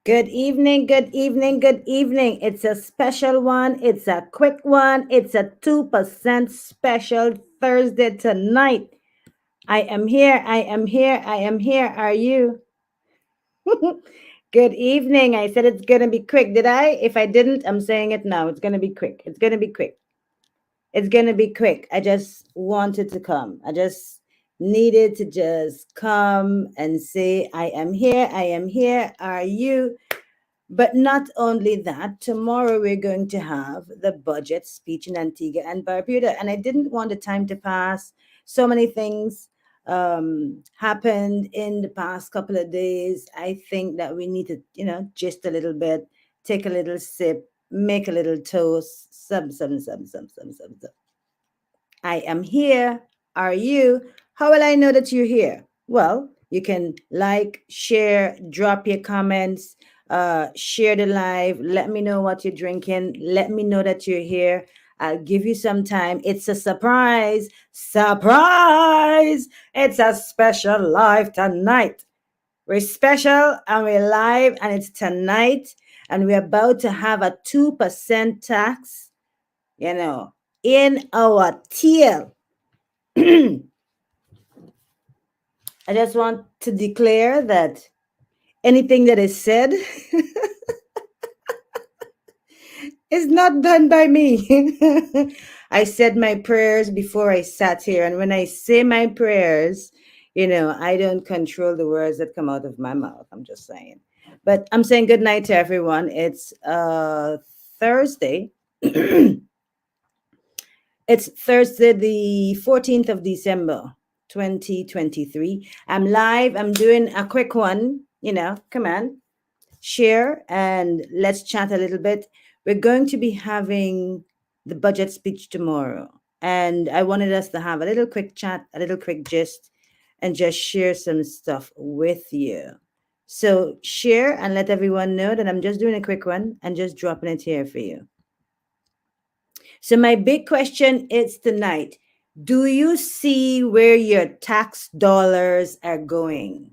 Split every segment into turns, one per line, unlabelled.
Good evening, good evening, good evening. It's a special one. It's a quick one. It's a 2% special Thursday tonight. I am here. I am here. I am here. Are you? Good evening. I said it's going to be quick. Did I? If I didn't, I'm saying it now. It's going to be quick. It's going to be quick. It's going to be quick. I just wanted to come. I just needed to just come and say, I am here. I am here. Are you? But not only that, tomorrow we're going to have the budget speech in Antigua and Barbuda. And I didn't want the time to pass. So many things happened in the past couple of days. I think that we need to, just a little bit, take a little sip, make a little toast, some. I am here. Are you? How will I know that you're here? Well, you can like, share, drop your comments, share the live. Let me know what you're drinking. Let me know that you're here. I'll give you some time. It's a surprise. Surprise! It's a special live tonight. We're special and we're live, and it's tonight. And we're about to have a 2% tax, in our tail. I just want to declare that anything that is said is not done by me. I said my prayers before I sat here. And when I say my prayers, I don't control the words that come out of my mouth. I'm just saying. But I'm saying good night to everyone. It's Thursday. It's Thursday, the 14th of December, 2023. I'm live. I'm doing a quick one. Come on, share and let's chat a little bit. We're going to be having the budget speech tomorrow. And I wanted us to have a little quick chat, a little quick gist, and just share some stuff with you. So share and let everyone know that I'm just doing a quick one and just dropping it here for you. So my big question is tonight, do you see where your tax dollars are going?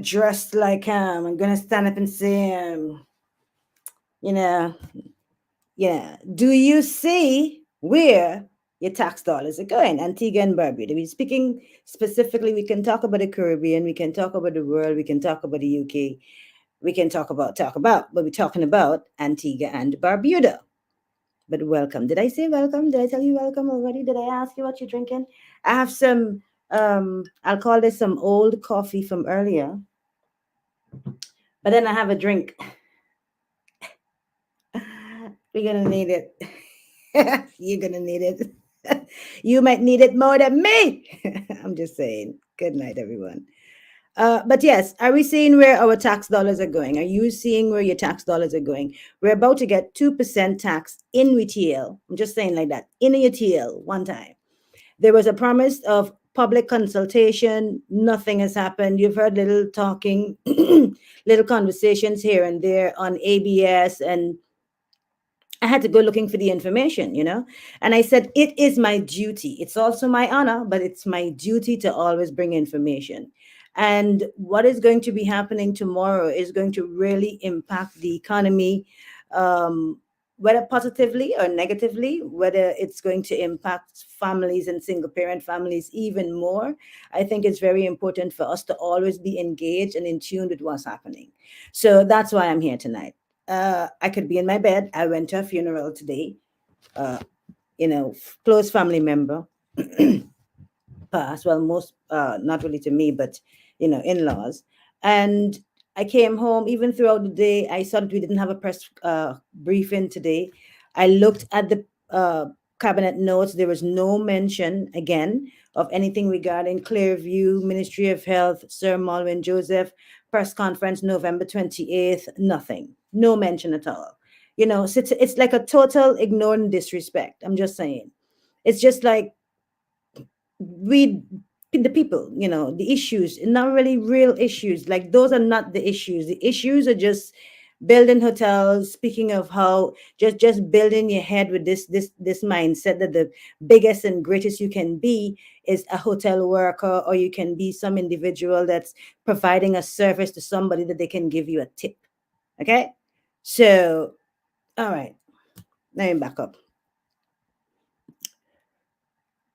Dressed like I'm gonna stand up and say, you know, do you see where your tax dollars are going? Antigua and Barbuda. We're speaking specifically, we can talk about the Caribbean, we can talk about the world, we can talk about the UK, we can talk about, but we're talking about Antigua and Barbuda. But welcome. Did I say welcome? Did I tell you welcome already? Did I ask you what you're drinking? I have some, I'll call this some old coffee from earlier. But then I have a drink. We're going to need it. You're going to need it. You might need it more than me. I'm just saying. Good night, everyone. But yes, are we seeing where our tax dollars are going? Are you seeing where your tax dollars are going? We're about to get 2% tax in retail. I'm just saying like that, in retail one time. There was a promise of public consultation. Nothing has happened. You've heard little talking, little conversations here and there on ABS, and I had to go looking for the information, And I said, it is my duty. It's also my honor, but it's my duty to always bring information. And what is going to be happening tomorrow is going to really impact the economy, whether positively or negatively, whether it's going to impact families and single parent families even more. I think it's very important for us to always be engaged and in tune with what's happening. So that's why I'm here tonight. I could be in my bed. I went to a funeral today. Uh, close family member passed. Well, most not really to me, but in-laws. And I came home. Even throughout the day, I saw that we didn't have a press briefing today. I looked at the cabinet notes. There was no mention again of anything regarding Clearview, Ministry of Health, Sir Malwin Joseph, press conference November 28th, nothing. No mention at all. So it's like a total ignore and disrespect. I'm just saying. It's just like we, the people, the issues, not really real issues. Like those are not the issues. The issues are just building hotels. Speaking of how just building your head with this mindset that the biggest and greatest you can be is a hotel worker, or you can be some individual that's providing a service to somebody that they can give you a tip. Okay, so all right, let me back up.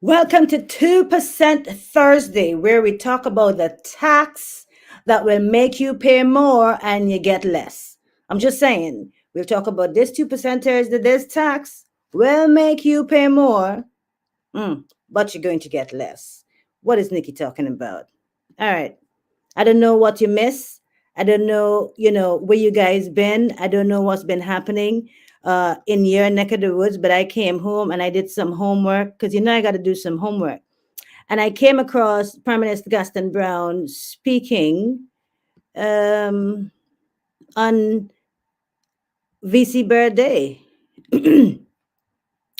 Welcome to 2% Thursday, where we talk about the tax that will make you pay more and you get less. I'm just saying, we'll talk about this 2% Thursday. This tax will make you pay more, but you're going to get less. What is Nikki talking about? All right. I don't know what you miss. I don't know, where you guys been. I don't know what's been happening in your neck of the woods, but I came home and I did some homework because I got to do some homework. And I came across Prime Minister Gaston Brown speaking on VC birthday.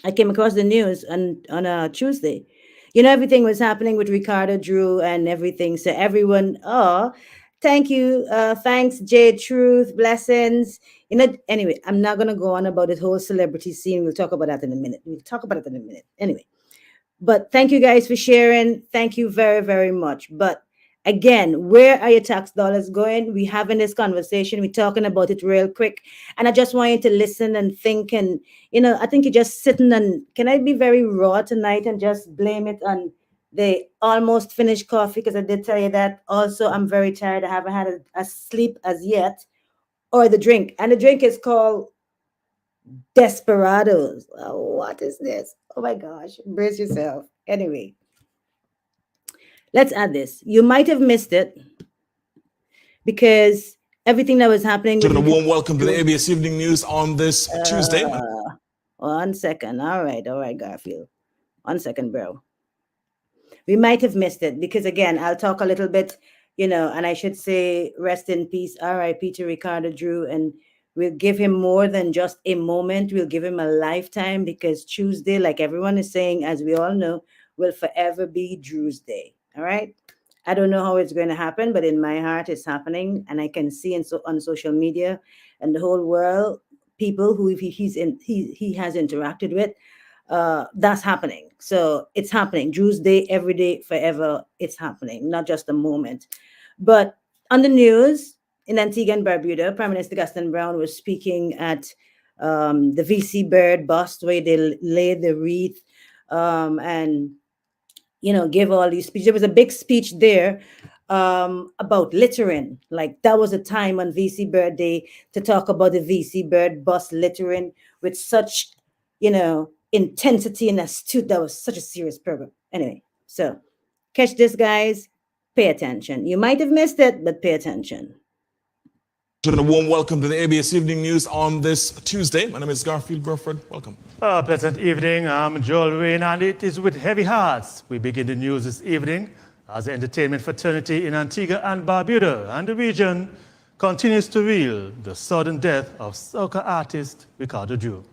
I came across the news on a Tuesday. Everything was happening with Ricardo Drew and everything. So everyone, thank you. Thanks, Jay Truth, blessings. Anyway, I'm not gonna go on about this whole celebrity scene. We'll talk about that in a minute. Anyway. But thank you guys for sharing. Thank you very, very much. But again, where are your tax dollars going? We having this conversation. We're talking about it real quick. And I just want you to listen and think. And, I think you're just sitting and can I be very raw tonight and just blame it on the almost finished coffee? Because I did tell you that. Also, I'm very tired. I haven't had a sleep as yet. Or the drink. And the drink is called Desperados. Oh, what is this? Oh my gosh. Brace yourself. Anyway, let's add this. You might have missed it because everything that was happening.
A warm welcome to the ABS Evening News on this Tuesday.
1 second. All right, Garfield. 1 second, bro. We might have missed it because, again, I'll talk a little bit, and I should say rest in peace, R.I.P. to Ricardo Drew, and we'll give him more than just a moment. We'll give him a lifetime because Tuesday, like everyone is saying, as we all know, will forever be Drew's Day. All right? I don't know how it's going to happen, but in my heart, it's happening. And I can see on social media and the whole world, people who he has interacted with, that's happening. So it's happening. Drew's Day, every day, forever, it's happening, not just a moment. But on the news, in Antigua and Barbuda, Prime Minister Gaston Brown was speaking at the VC Bird bust where they laid the wreath and, give all these speeches. There was a big speech there about littering. Like that was a time on VC Bird Day to talk about the VC Bird bust littering with such, intensity and astute. That was such a serious program. Anyway, so catch this, guys. Pay attention. You might have missed it, but pay attention.
A warm welcome to the ABS Evening News on this Tuesday. My name is Garfield Burford. Welcome.
Pleasant evening. I'm Joel Rain, and it is with heavy hearts we begin the news this evening as the entertainment fraternity in Antigua and Barbuda and the region continues to reel the sudden death of soca artist Ricardo Drew.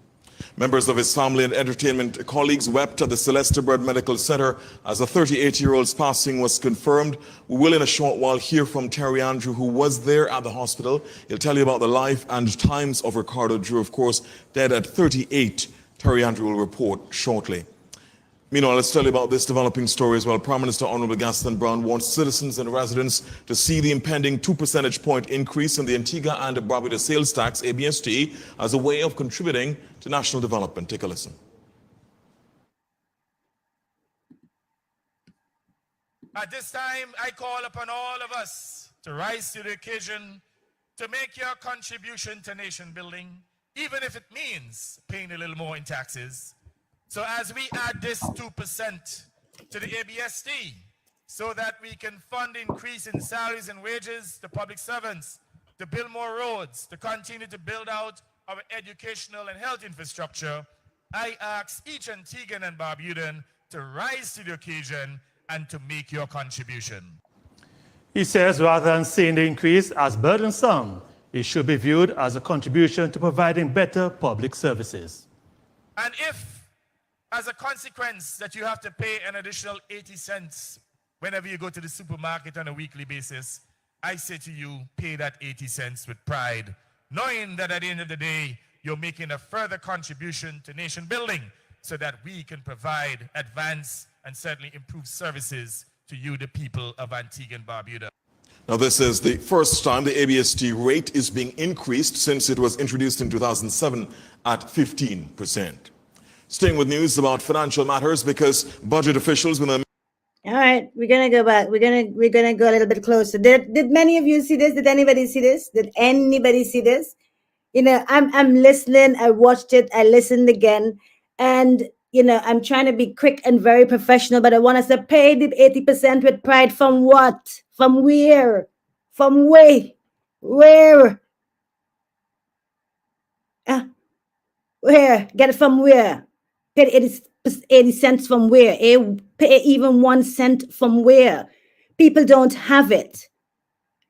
Members of his family and entertainment colleagues wept at the Celeste Bird Medical Center as a 38-year-old's passing was confirmed. We will in a short while hear from Terry Andrew, who was there at the hospital. He'll tell you about the life and times of Ricardo Drew, of course, dead at 38. Terry Andrew will report shortly. Meanwhile, let's tell you about this developing story as well. Prime Minister Honorable Gaston Brown wants citizens and residents to see the impending 2 percentage point increase in the Antigua and Barbuda sales tax, ABST, as a way of contributing to national development. Take a listen.
At this time, I call upon all of us to rise to the occasion to make your contribution to nation building, even if it means paying a little more in taxes. So as we add this 2% to the ABST, so that we can fund increase in salaries and wages to public servants, to build more roads, to continue to build out our educational and health infrastructure, I ask each Antiguan and Barbudan to rise to the occasion and to make your contribution.
He says rather than seeing the increase as burdensome, it should be viewed as a contribution to providing better public services.
And if, as a consequence, that you have to pay an additional 80 cents whenever you go to the supermarket on a weekly basis, I say to you, pay that 80 cents with pride, knowing that at the end of the day, you're making a further contribution to nation building so that we can provide advanced and certainly improved services to you, the people of Antigua and Barbuda.
Now, this is the first time the ABST rate is being increased since it was introduced in 2007 at 15%. Staying with news about financial matters, because budget officials with
all right, we're gonna go back. We're gonna go a little bit closer. Did many of you see this? Did anybody see this? Did anybody see this? You know, I'm listening. I watched it. I listened again, and you know, I'm trying to be quick and very professional, but I want us to pay the 80% with pride. From what? From where? From where? Where? Get it from where? Pay 80 cents from where? Pay even 1 cent from where? People don't have it.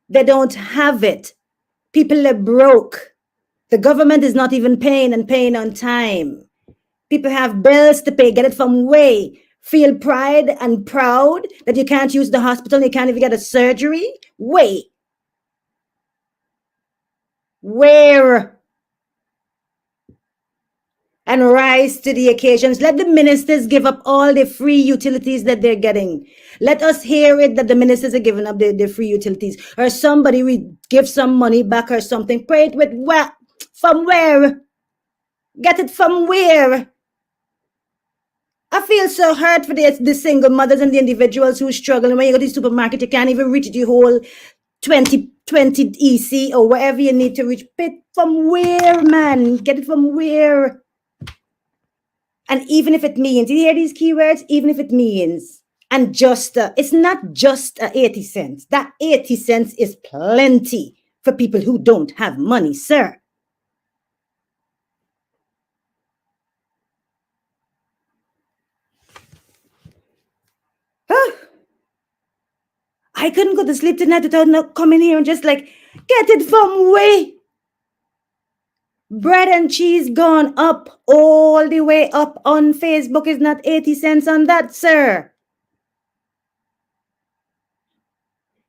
They don't have it. People are broke. The government is not even paying and paying on time. People have bills to pay. Get it from where? Feel pride and proud that you can't use the hospital and you can't even get a surgery? Wait. Where? And rise to the occasions. Let the ministers give up all the free utilities that they're getting. Let us hear it that the ministers are giving up the free utilities. Or somebody will give some money back or something. Pray it with what? From where? Get it from where? I feel so hurt for the single mothers and the individuals who struggle. And when you go to the supermarket, you can't even reach the whole 20 EC or wherever you need to reach. Pay it from where, man? Get it from where? And even if it means, you hear these keywords, even if it means, and just, it's not just 80 cents. That 80 cents is plenty for people who don't have money, sir. I couldn't go to sleep tonight without not coming here and just like, get it from where? Bread and cheese gone up, all the way up on Facebook. Is not 80 cents on that, sir.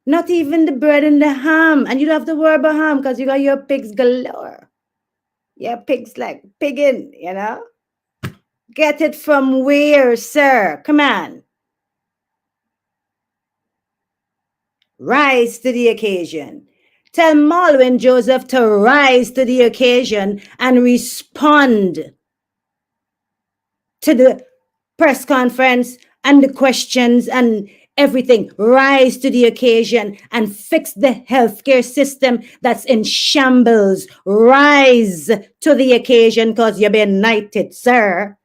Not even the bread and the ham. And you don't have to worry about ham because you got your pigs galore. Your pigs like pigging, you know? Get it from where, sir? Come on. Rise to the occasion. Tell Malwin Joseph to rise to the occasion and respond to the press conference and the questions and everything. Rise to the occasion and fix the healthcare system that's in shambles. Rise to the occasion because you've been knighted, sir.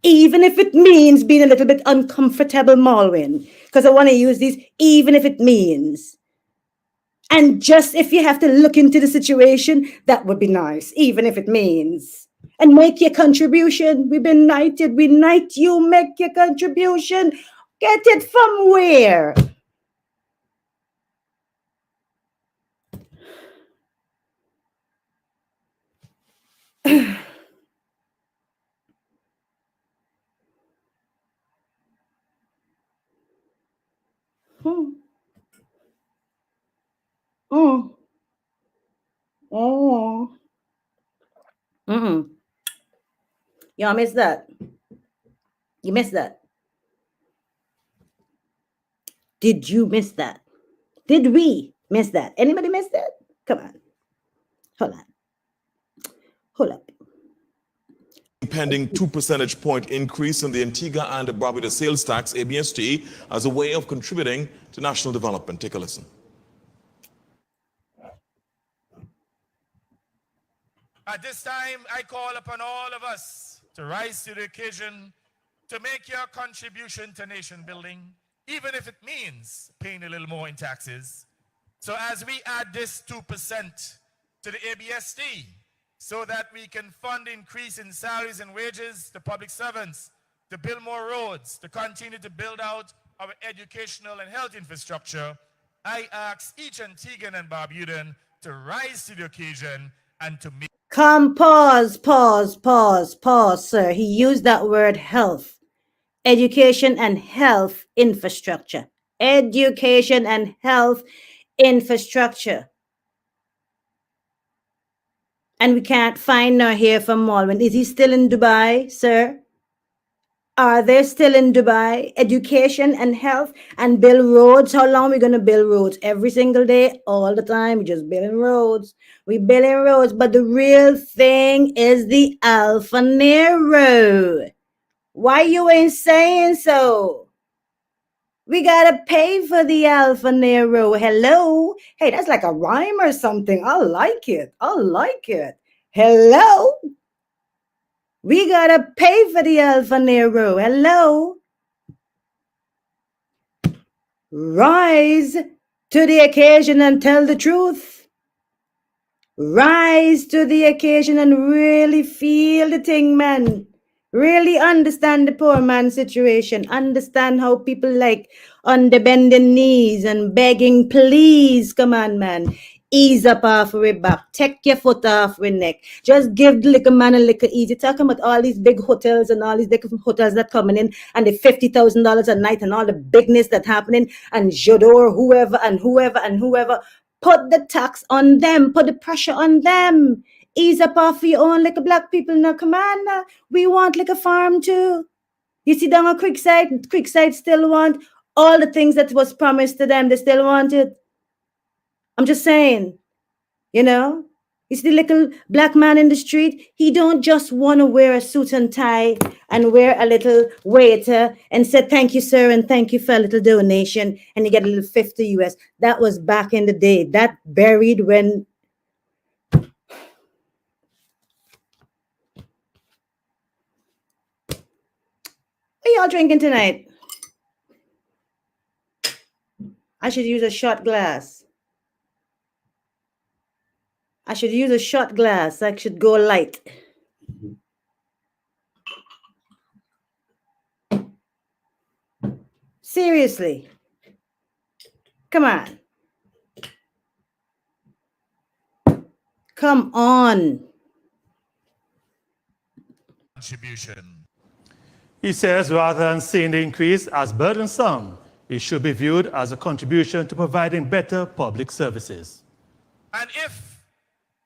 Even if it means being a little bit uncomfortable, Malwin, because I want to use these, even if it means. And just if you have to look into the situation, that would be nice, even if it means. And make your contribution. We've been knighted. We knight you. Make your contribution. Get it from where? Y'all missed that. You missed that. Did you miss that? Did we miss that? Anybody miss that? Come on. Hold up.
pending 2 percentage point increase in the Antigua and Barbuda sales tax, ABST, as a way of contributing to national development. Take a listen.
At this time, I call upon all of us to rise to the occasion to make your contribution to nation building, even if it means paying a little more in taxes. So as we add this 2% to the ABST, so that we can fund increase in salaries and wages to public servants, to build more roads, to continue to build out our educational and health infrastructure, I ask each Antiguan and Barbudan to rise to the occasion and to make...
Come, pause, sir. He used that word health. Education and health infrastructure. Education and health infrastructure. And we can't find nor hear from Malvin. Is he still in Dubai, sir? Are they still in Dubai? Education and health and build roads. How long are we going to build roads? Every single day, all the time. We just building roads. We building roads. But the real thing is the Alfa Nero. Why you ain't saying so? We gotta pay for the Alfa Nero. Hello? Hey, that's like a rhyme or something. I like it. I like it. Hello? We gotta pay for the Alfa Nero. Hello? Rise to the occasion and tell the truth. Rise to the occasion and really feel the thing, man. Really understand the poor man's situation. Understand how people like on the bending knees and begging, please, come on, man. Ease up off our back. Take your foot off our neck. Just give the little man a little easy. Talking about all these big hotels and all these different hotels that coming in and the $50,000 a night and all the bigness that happening and Jador, whoever and whoever and whoever. Put the tax on them. Put the pressure on them. Ease up off your own like a black people. Now, come on now. We want like a farm too. You see down on Creekside still want all the things that was promised to them. They still want it. I'm just saying, you know, you see the little black man in the street, he don't just want to wear a suit and tie and wear a little waiter and say, thank you, sir, and thank you for a little donation, and you get a little 50 US. That was back in the day. That buried when... What are y'all drinking tonight? I should use a shot glass. I should use a shot glass. I should go light. Seriously. Come on. Come on.
Contribution.
He says rather than seeing the increase as burdensome, it should be viewed as a contribution to providing better public services.
And if,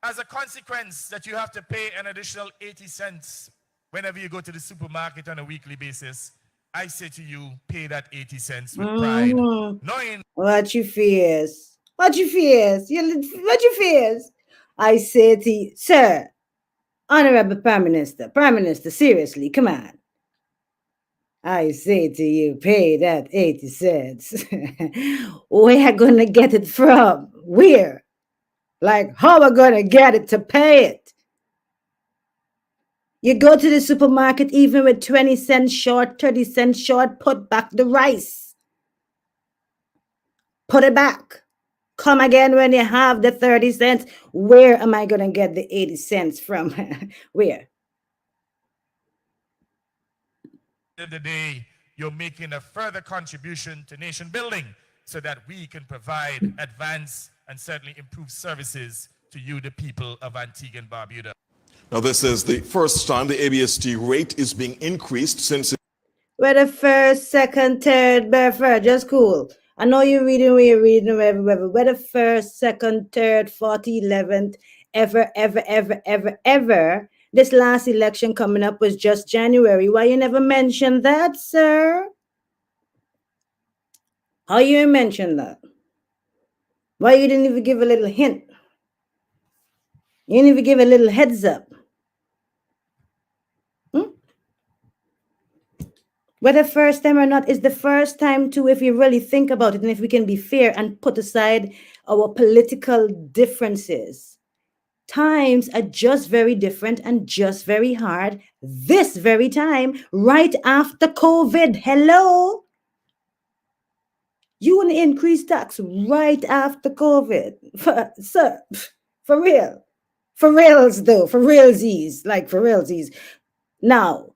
as a consequence, that you have to pay an additional 80 cents whenever you go to the supermarket on a weekly basis, I say to you, pay that 80 cents with pride, knowing
what you fears. What you fears? What you fears? I say to you, sir, Honorable Prime Minister, seriously, come on. I say to you, pay that 80 cents. Where gonna get it from? Where? Like, how are we gonna get it to pay it? You go to the supermarket, even with 20 cents short, 30 cents short, put back the rice. Put it back. Come again when you have the 30 cents. Where am I gonna get the 80 cents from? Where?
of the day, you're making a further contribution to nation building so that we can provide advanced and certainly improved services to you, the people of Antigua and Barbuda.
Now, this is the first time the ABST rate is being increased since...
Where the first, second, third, just cool. I know you're reading where you're reading, wherever. Where the first, second, third, 40, 11th, ever. This last election coming up was just January. Why you never mentioned that, sir? How you mentioned that? Why you didn't even give a little hint? You didn't even give a little heads up. Whether first time or not is the first time too, if you really think about it, and if we can be fair and put aside our political differences. Times are just very different and just very hard this very time, right after COVID. Hello? You want to increase tax right after COVID? Sir, for real. For reals though, for realsies, like for realsies. Now,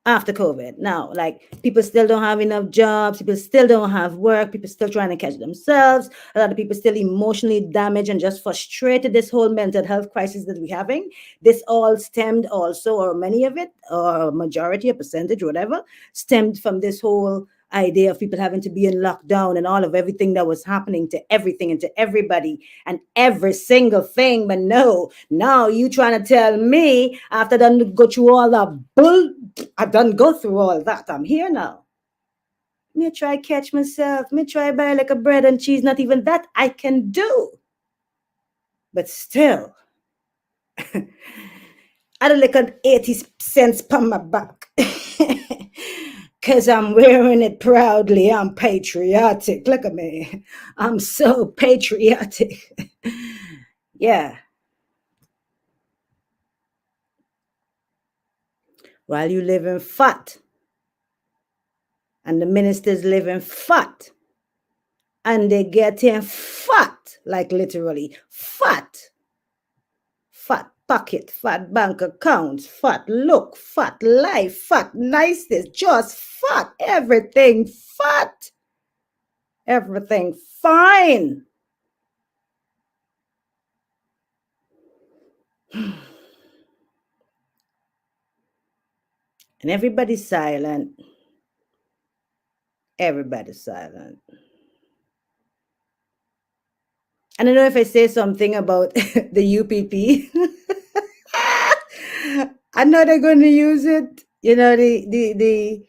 after COVID. Now, like people still don't have enough jobs, people still don't have work, people still trying to catch themselves. A lot of people still emotionally damaged and just frustrated. This whole mental health crisis that we're having, this all stemmed also, or many of it, or majority, a percentage, whatever, stemmed from this whole idea of people having to be in lockdown and all of everything that was happening to everything and to everybody and every single thing. But no, now you trying to tell me after I done go through all that bull, I done go through all that. I'm here now. Me try catch myself. Me try buy like a bread and cheese. Not even that I can do. But still, I don't like an 80 cents per my back. Because I'm wearing it proudly. I'm patriotic. Look at me. I'm so patriotic. Yeah. While you living fat, and the ministers living fat, and they getting fat, like literally fat. Fat pocket, fat bank accounts, fat look, fat life, fat niceness, just fat, everything fat, everything fine. And everybody's silent. Everybody's silent. I don't know if I say something about the UPP. I know they're going to use it. You know, the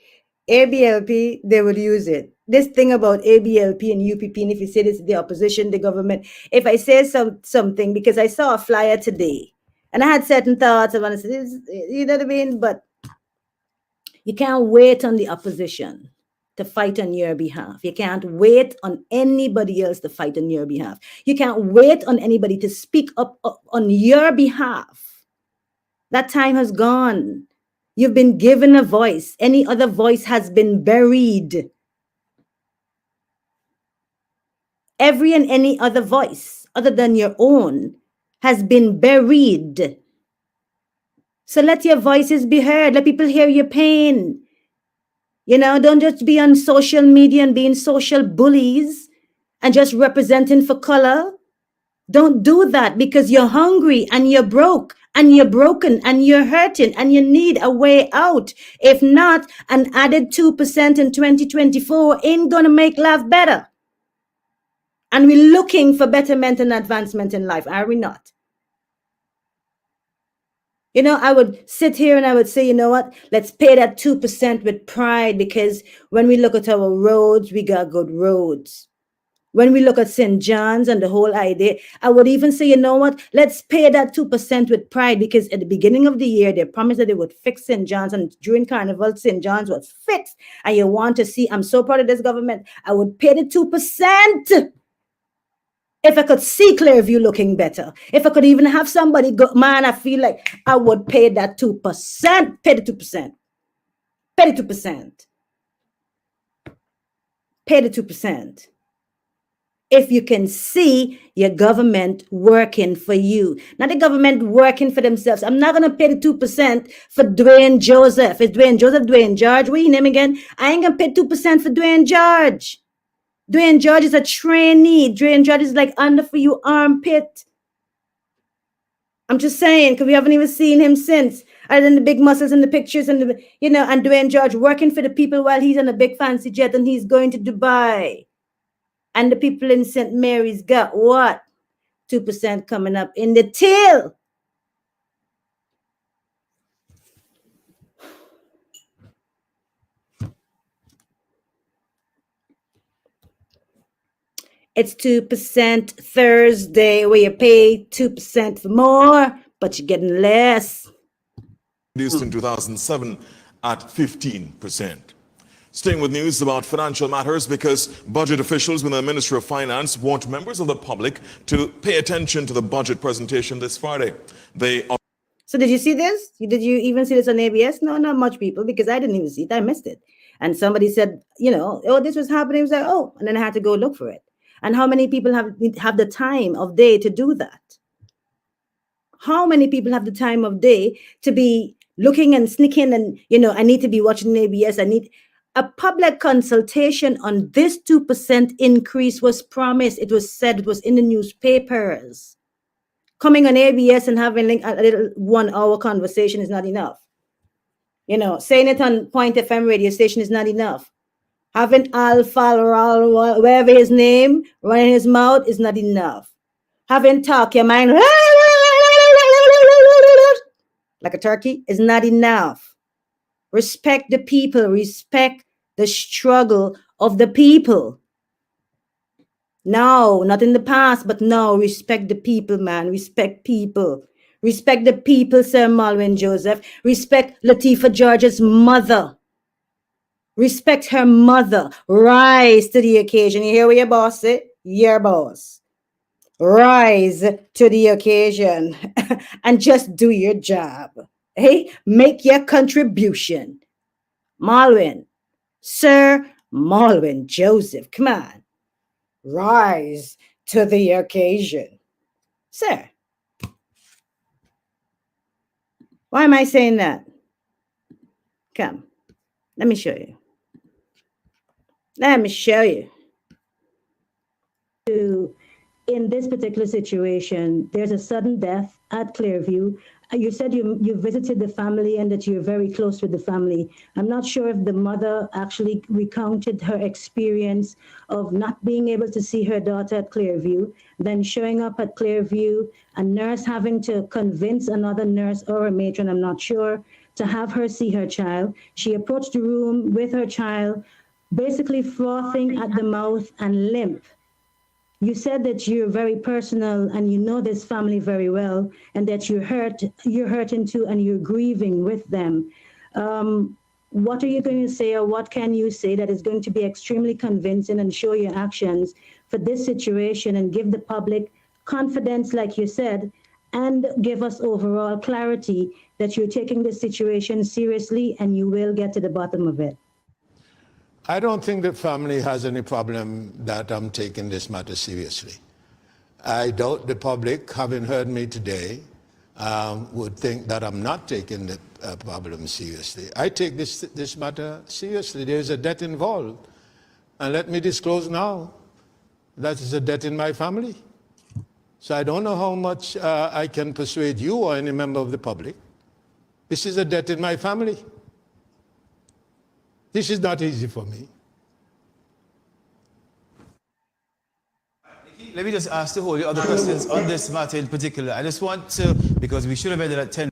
ABLP, they will use it. This thing about ABLP and UPP, and if you say this is the opposition, the government, if I say something, because I saw a flyer today, and I had certain thoughts, I want to say this, you know what I mean? But you can't wait on the opposition to fight on your behalf. You can't wait on anybody else to fight on your behalf. You can't wait on anybody to speak up on your behalf. That time has gone. You've been given a voice. Any other voice has been buried. Every and any other voice other than your own has been buried. So let your voices be heard. Let people hear your pain. You know, don't just be on social media and being social bullies and just representing for color. Don't do that because you're hungry and you're broke and you're broken and you're hurting and you need a way out. If not, an added 2% in 2024 ain't going to make life better. And we're looking for betterment and advancement in life, are we not? You know, I would sit here and I would say, you know what? Let's pay that 2% with pride, because when we look at our roads, we got good roads. When we look at St. John's and the whole idea, I would even say, you know what? Let's pay that 2% with pride, because at the beginning of the year, they promised that they would fix St. John's, and during Carnival, St. John's was fixed. And you want to see, I'm so proud of this government. I would pay the 2%. If I could see Clearview looking better, if I could even have somebody go, man, I feel like I would pay that 2%, pay the 2%, pay the 2%, pay the 2%. If you can see your government working for you, not the government working for themselves. I'm not going to pay the 2% for Dwayne Joseph. It's Dwayne Joseph, Dwayne George. What you name again? I ain't going to pay 2% for Dwayne George. Dwayne George is a trainee. Dwayne George is like under for you armpit. I'm just saying, because we haven't even seen him since. Other than the big muscles and the pictures and the, you know, and Dwayne George working for the people while he's on a big fancy jet and he's going to Dubai. And the people in St. Mary's got what? 2% coming up in the till. It's 2% Thursday, where you pay 2% more, but you're getting less.
Reduced in 2007 at 15%. Staying with news about financial matters, because budget officials within the Ministry of Finance want members of the public to pay attention to the budget presentation this Friday.
So did you see this? Did you even see this on ABS? No, not much people, because I didn't even see it. I missed it. And somebody said, you know, oh, this was happening. I was like, oh, and then I had to go look for it. And how many people have the time of day to do that? How many people have the time of day to be looking and sneaking and, you know, I need to be watching ABS. I need a public consultation on this 2% increase was promised. It was said, it was in the newspapers. Coming on ABS and having a little 1 hour conversation is not enough. You know, saying it on Point FM radio station is not enough. Having alpha, whatever his name, running his mouth is not enough. Having talk your mind like a turkey is not enough. Respect the people. Respect the struggle of the people. No, not in the past, but no, respect the people, man. Respect people. Respect the people, Sir Malwin Joseph. Respect Latifah George's mother. Respect her mother. Rise to the occasion. You hear what your boss say? Your boss. Rise to the occasion and just do your job. Hey, make your contribution. Malwin, Sir Malwin Joseph, come on. Rise to the occasion. Sir, why am I saying that? Come, let me show you. Let me show you. In this particular situation, there's a sudden death at Clearview. You said you visited the family and that you're very close with the family. I'm not sure if the mother actually recounted her experience of not being able to see her daughter at Clearview, then showing up at Clearview, a nurse having to convince another nurse or a matron, I'm not sure, to have her see her child. She approached the room with her child, basically frothing at the mouth and limp. You said that you're very personal and you know this family very well, and that you're hurting too, and you're grieving with them. What are you going to say, or what can you say that is going to be extremely convincing and show your actions for this situation and give the public confidence, like you said, and give us overall clarity that you're taking this situation seriously and you will get to the bottom of it?
I don't think the family has any problem that I'm taking this matter seriously. I doubt the public, having heard me today, would think that I'm not taking the problem seriously. I take this matter seriously. There's a death involved. And let me disclose now, that is a death in my family. So I don't know how much I can persuade you or any member of the public. This is a death in my family. This is not easy for me.
Let me just ask the whole other questions on this matter in particular. I just want to, because we should have ended at 10.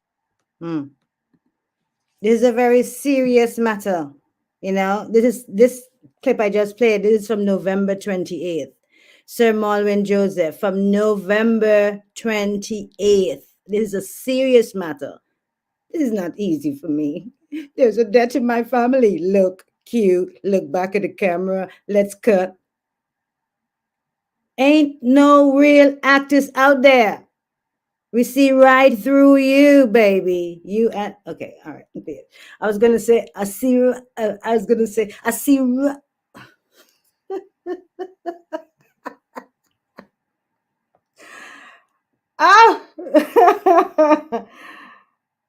This is a very serious matter. You know, this clip I just played, this is from November 28th. Sir Malwin Joseph, from November 28th. This is a serious matter. This is not easy for me. There's a death in my family. Look, cute. Look back at the camera. Let's cut. Ain't no real actors out there. We see right through you, baby. You and okay, all right. I was gonna say I see. Oh,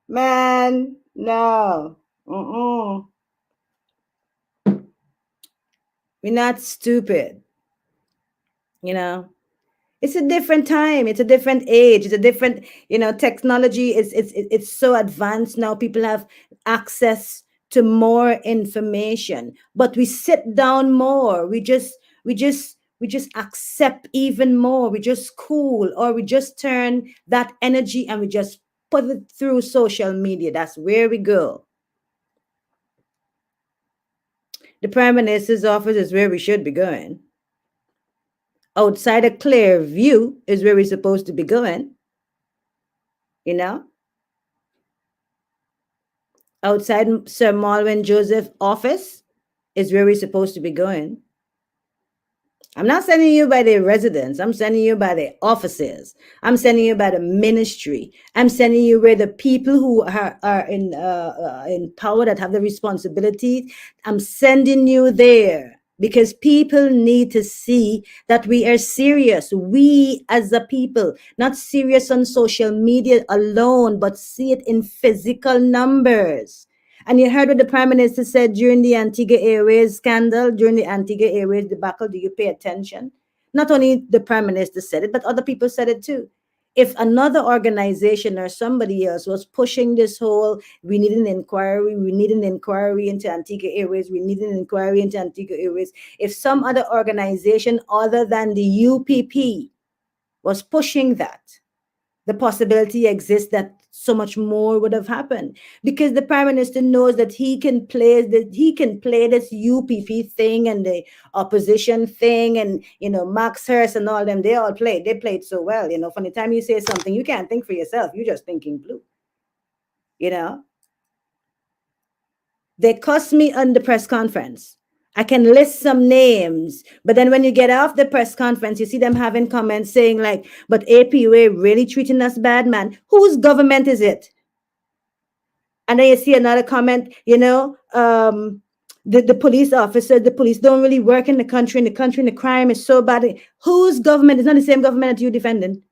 man, no. We're not stupid. You know, it's a different time. It's a different age. It's a different, technology it's so advanced now. People have access to more information, but we sit down more. We just accept even more. We just cool, or we just turn that energy and we just put it through social media. That's where we go. The Prime Minister's office is where we should be going. Outside of Clearview is where we're supposed to be going. You know? Outside Sir Malwin Joseph's office is where we're supposed to be going. I'm not sending you by the residence. I'm sending you by the offices. I'm sending you by the ministry. I'm sending you where the people who are in power, that have the responsibility. I'm sending you there because people need to see that we are serious. We as a people, not serious on social media alone, but see it in physical numbers. And you heard what the Prime Minister said during the Antigua Airways scandal, during the Antigua Airways debacle. Do you pay attention? Not only the Prime Minister said it, but other people said it too. if another organization or somebody else was pushing this whole, we need an inquiry into Antigua Airways, we need an inquiry into Antigua Airways, if some other organization other than the UPP was pushing that, the possibility exists that so much more would have happened, because the prime minister knows that he can play this UPP thing and the opposition thing, and Max Hurst and all them, they played so well. From the time you say something, you can't think for yourself, you're just thinking blue. They cuss me on the press conference. I can list some names, but then when you get off the press conference, you see them having comments saying like, but APUA really treating us bad, man. Whose government is it? And then you see another comment, the police officer, the police don't really work in the country, and the crime is so bad. Whose government? It's not the same government that you're defending.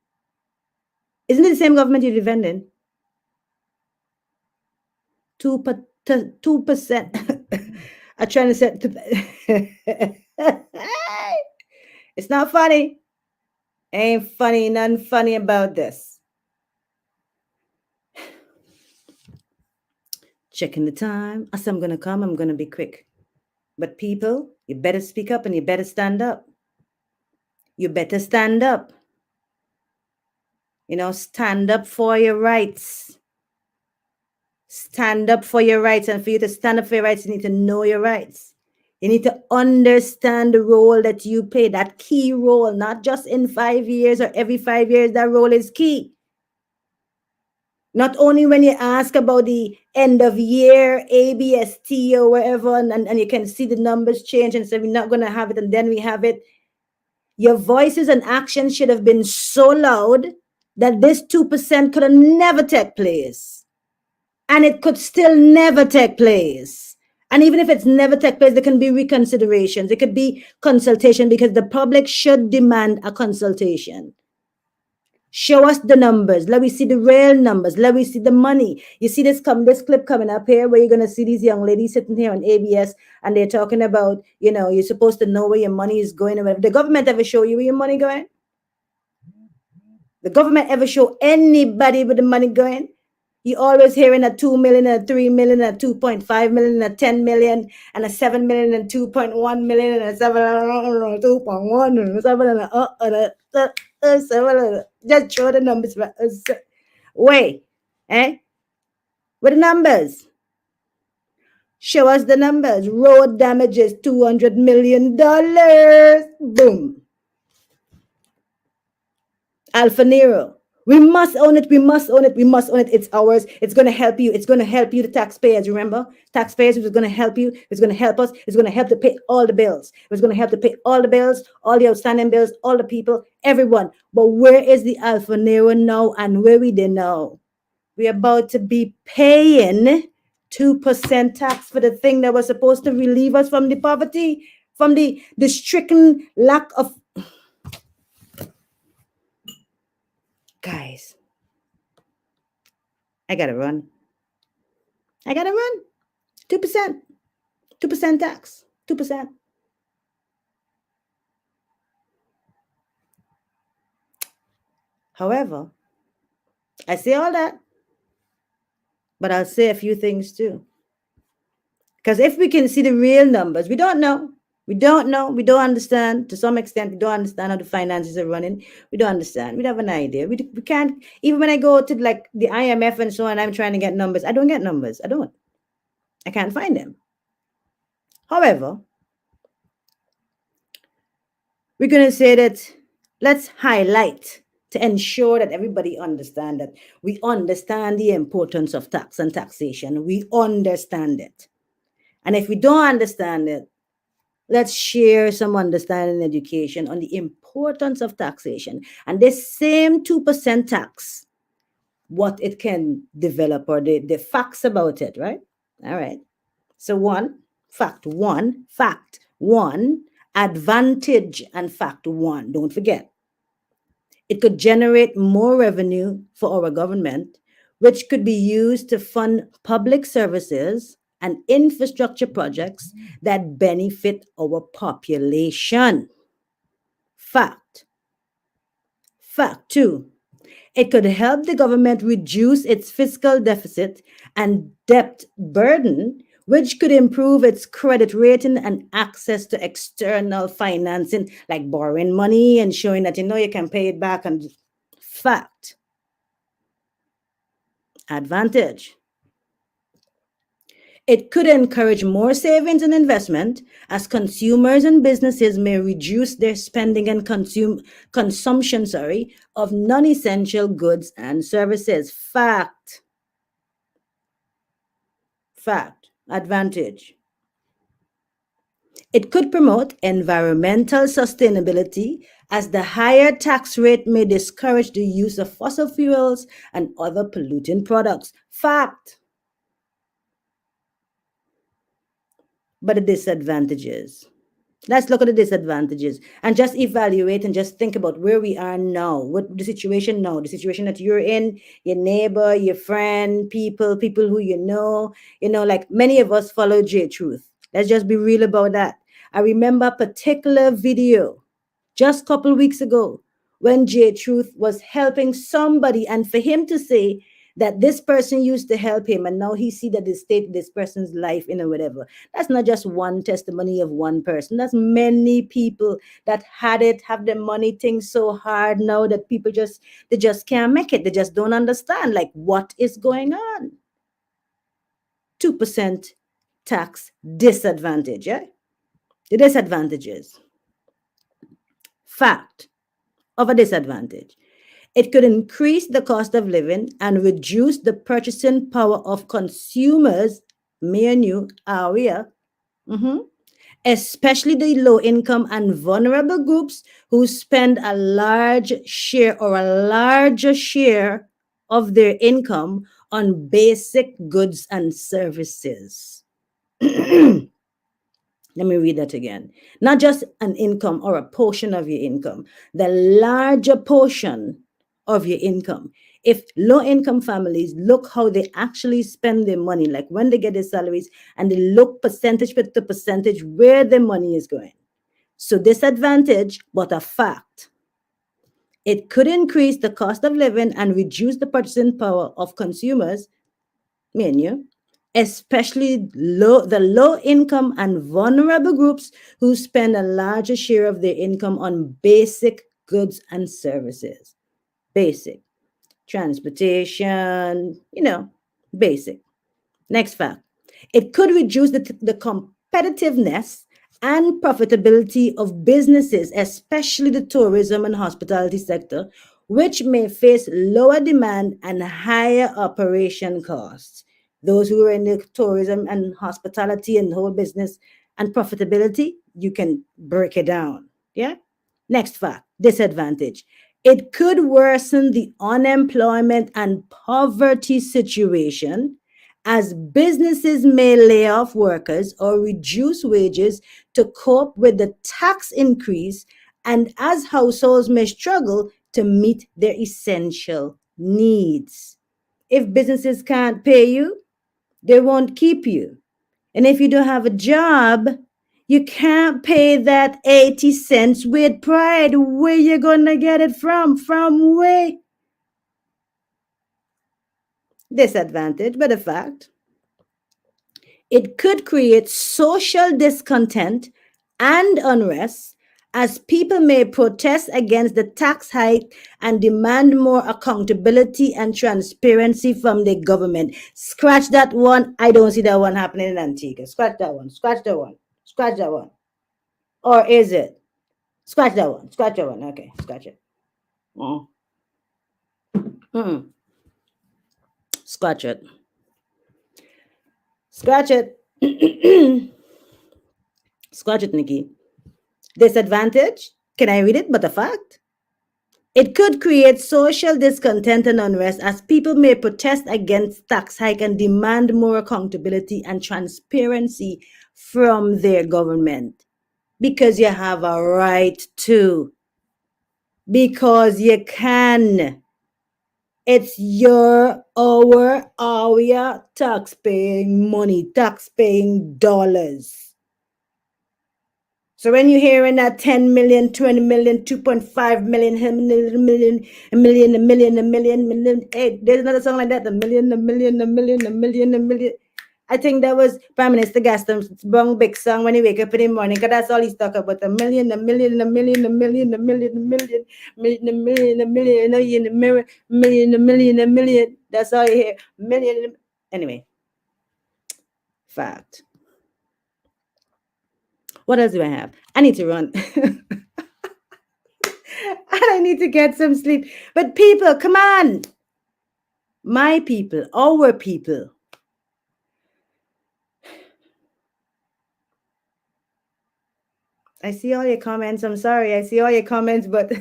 Isn't it the same government you're defending? 2%. I'm trying to say it's not funny. Ain't funny, nothing funny about this. Checking the time. I said I'm gonna come, I'm gonna be quick. But people, you better speak up and you better stand up. You better stand up. Stand up for your rights. Stand up for your rights. And for you to stand up for your rights, you need to know your rights. You need to understand the role that you play, that key role, not just in 5 years or every 5 years. That role is key. Not only when you ask about the end of year, ABST or wherever, and you can see the numbers change and say, we're not going to have it, and then we have it. Your voices and actions should have been so loud that this 2% could have never take place. And it could still never take place. And even if it's never take place, there can be reconsiderations. There could be consultation, because the public should demand a consultation. Show us the numbers. Let me see the real numbers. Let me see the money. You see this clip coming up here where you're going to see these young ladies sitting here on ABS, and they're talking about, you're supposed to know where your money is going. The government ever show you where your money going? The government ever show anybody where the money going? You always hearing a 2 million, a 3 million, a 2.5 million, a 10 million, and a 7 million, and 2.1 million, and a 2.1, and 7, just show the numbers. Wait, Where the numbers? Show us the numbers. Road damages, $200 million. Boom. Alpha Nero. We must own it. We must own it. We must own it. It's ours. It's going to help you. It's going to help you, the taxpayers. Remember, taxpayers, it was going to help you. It's going to help us. It's going to help to pay all the bills. It was going to help to pay all the bills, all the outstanding bills, all the people, everyone. But where is the Alpha Nero now, and where we did now? We're about to be paying 2% tax for the thing that was supposed to relieve us from the poverty, from the stricken lack of. Guys, I gotta run. 2%. 2% tax. 2%. However, I say all that, but I'll say a few things too. Because if we can see the real numbers, we don't know. We don't understand. To some extent, we don't understand how the finances are running. We don't understand. We don't have an idea. We can't, even when I go to like the IMF and so on, I'm trying to get numbers. I don't get numbers. I can't find them. However, we're going to say that let's highlight to ensure that everybody understand that we understand the importance of tax and taxation. We understand it. And if we don't understand it, let's share some understanding and education on the importance of taxation. And this same 2% tax, what it can develop, or the facts about it, right? All right. So fact one, advantage, and fact one, don't forget. It could generate more revenue for our government, which could be used to fund public services and infrastructure projects that benefit our population. Fact two, It could help the government reduce its fiscal deficit and debt burden, which could improve its credit rating and access to external financing, like borrowing money and showing that you can pay it back. And fact, advantage. It could encourage more savings and investment as consumers and businesses may reduce their spending and consumption of non-essential goods and services. Fact. Advantage. It could promote environmental sustainability as the higher tax rate may discourage the use of fossil fuels and other polluting products. Fact. But the disadvantages. Let's look at the disadvantages and just evaluate and just think about where we are now, what the situation now, the situation that you're in, your neighbor, your friend, people who like many of us follow J Truth. Let's just be real about that. I remember a particular video just a couple weeks ago when J Truth was helping somebody, and for him to say that this person used to help him and now he see that the state of this person's life whatever. That's not just one testimony of one person. That's many people that have the money things so hard now that people they just can't make it. They just don't understand like what is going on. 2% tax disadvantage, yeah? The disadvantages. Fact of a disadvantage. It could increase the cost of living and reduce the purchasing power of consumers, me and you, area, especially the low income and vulnerable groups who spend a larger share of their income on basic goods and services. Let me read that again. Not just an income or a portion of your income, the larger portion of your income. If low income families look how they actually spend their money, like when they get their salaries, and they look percentage to percentage where their money is going. So disadvantage, but a fact. It could increase the cost of living and reduce the purchasing power of consumers, me and you, especially the low income and vulnerable groups who spend a larger share of their income on basic goods and services. Basic. Transportation, basic. Next fact. It could reduce the competitiveness and profitability of businesses, especially the tourism and hospitality sector, which may face lower demand and higher operation costs. Those who are in the tourism and hospitality and the whole business and profitability, you can break it down. Yeah? Next fact, disadvantage. It could worsen the unemployment and poverty situation as businesses may lay off workers or reduce wages to cope with the tax increase, and as households may struggle to meet their essential needs. If businesses can't pay you, they won't keep you. And if you don't have a job, you can't pay that 80 cents with pride. Where you gonna get it from? From where? Disadvantage, but a fact. It could create social discontent and unrest as people may protest against the tax hike and demand more accountability and transparency from the government. Scratch that one. I don't see that one happening in Antigua. Scratch that one. Scratch that one. Scratch that one. Or is it? Scratch that one. Scratch that one. Okay, scratch it. Scratch it. Scratch it. Scratch it, Nikki. Disadvantage? Can I read it? But a fact. It could create social discontent and unrest as people may protest against tax hike and demand more accountability and transparency from their government. Because you have a right to. Because you can. It's our tax-paying money, tax-paying dollars. So when you're hearing that 10 million, 20 million, 2.5 million, a million, hey, there's another song like that, a million, a million. I think that was Prime Minister Gaston's wrong big song when he wake up in the morning, because that's all he's talking about, a million, a million, a million, a million, a million, a million, million, a million, a million, a million, a million, a million. That's all you hear. Million. Anyway, fact. What else do I have? I need to run. I need to get some sleep. But people, come on. My people, our people. I see all your comments. I'm sorry. I see all your comments, but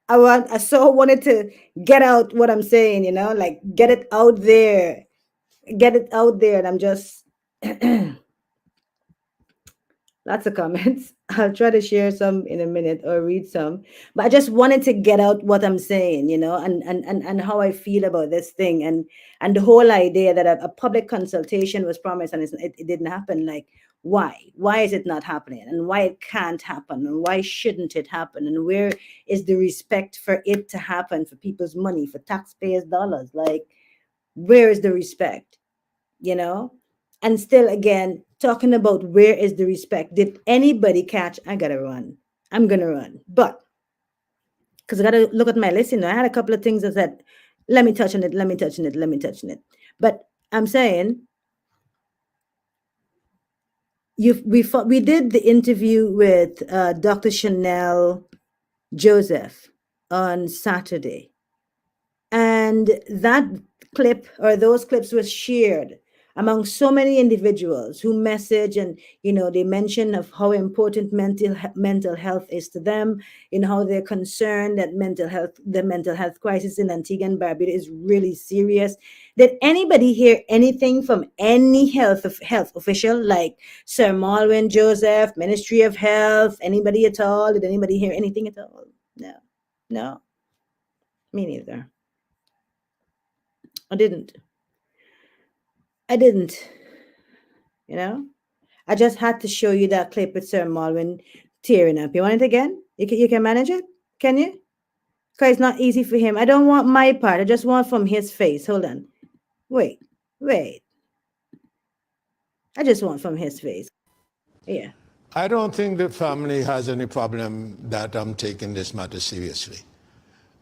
I so wanted to get out what I'm saying, like get it out there. Get it out there. And I'm just lots of comments. I'll try to share some in a minute or read some. But I just wanted to get out what I'm saying, and how I feel about this thing, and the whole idea that a public consultation was promised and it didn't happen. Like, why? Why is it not happening? And why it can't happen? And why shouldn't it happen? And where is the respect for it to happen, for people's money, for taxpayers' dollars? Like, where is the respect? And still again talking about where is the respect. Did anybody catch? I gotta run. I'm gonna run, but because I gotta look at my list. I had a couple of things that said, let me touch on it, let me touch on it, let me touch on it. But I'm saying we did the interview with Dr. Chanel Joseph on Saturday, and that clip or those clips was shared among so many individuals who message, and they mention of how important mental health is to them, how they're concerned that the mental health crisis in Antigua and Barbuda is really serious. Did anybody hear anything from any health official, like Sir Malwyn Joseph, Ministry of Health, anybody at all? Did anybody hear anything at all? No, me neither. I didn't. I just had to show you that clip with Sir Malwyn tearing up. You want it again? You can manage it? Can you? Because it's not easy for him. I don't want my part. I just want from his face. Hold on. Wait. I just want from his face. Yeah.
I don't think the family has any problem that I'm taking this matter seriously.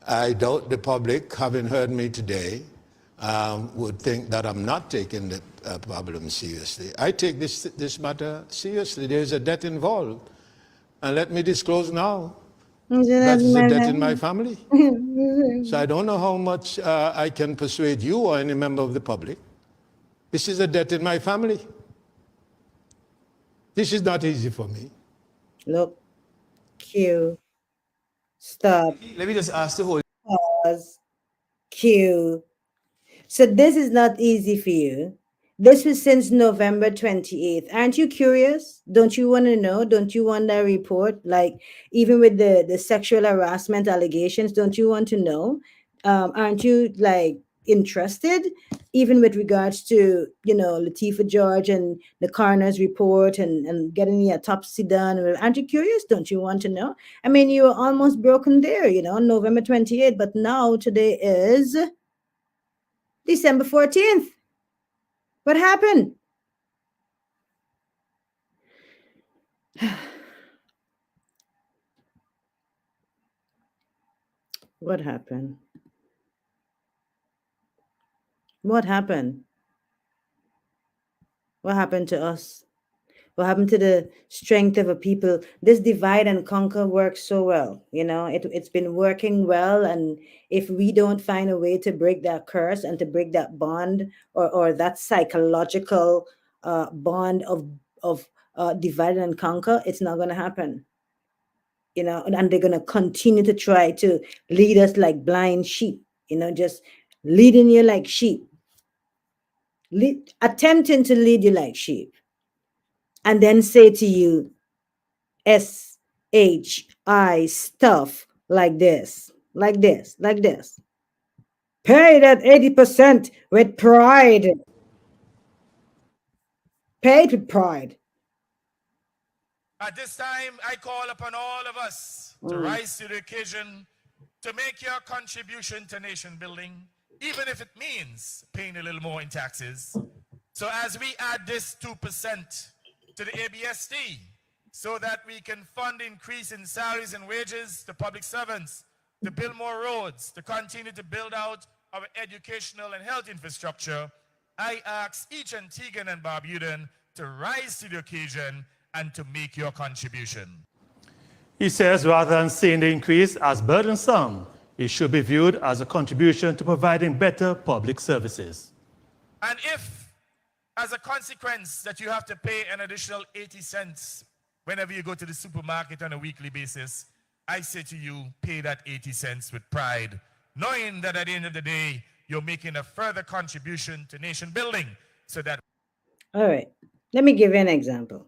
I doubt the public, having heard me today, would think that I'm not taking the problem seriously. I take this matter seriously. There's a debt involved. And let me disclose now, that's a debt in my family. So I don't know how much I can persuade you or any member of the public. This is a debt in my family. This is not easy for me.
Look. Cue. Stop.
Let me just ask the whole.
Pause. Cue. So this is not easy for you. This was since November 28th. Aren't you curious? Don't you want to know? Don't you want that report? Like, even with the sexual harassment allegations, don't you want to know? Aren't you like interested? Even with regards to, Latifah George and the coroner's report and getting the autopsy done. Aren't you curious? Don't you want to know? I mean, you were almost broken there, November 28th, but now today is December 14th. What happened? What happened? What happened? What happened to us? What happened to the strength of a people? This divide and conquer works so well. It's been working well. And if we don't find a way to break that curse and to break that bond or that psychological bond of divide and conquer, it's not going to happen. And they're going to continue to try to lead us like blind sheep, just leading you like sheep, attempting to lead you like sheep, and then say to you, SHI stuff like this. Pay that 80% with pride. Pay it with pride.
At this time, I call upon all of us to rise to the occasion to make your contribution to nation building, even if it means paying a little more in taxes. So as we add this 2% to the ABST, so that we can fund increase in salaries and wages to public servants, to build more roads, to continue to build out our educational and health infrastructure, I ask each Antiguan and Barbudan to rise to the occasion and to make your contribution.
He says rather than seeing the increase as burdensome, it should be viewed as a contribution to providing better public services.
And if, as a consequence, that you have to pay an additional 80 cents whenever you go to the supermarket on a weekly basis, I say to you, pay that 80 cents with pride, knowing that at the end of the day, you're making a further contribution to nation building so that...
All right. Let me give you an example.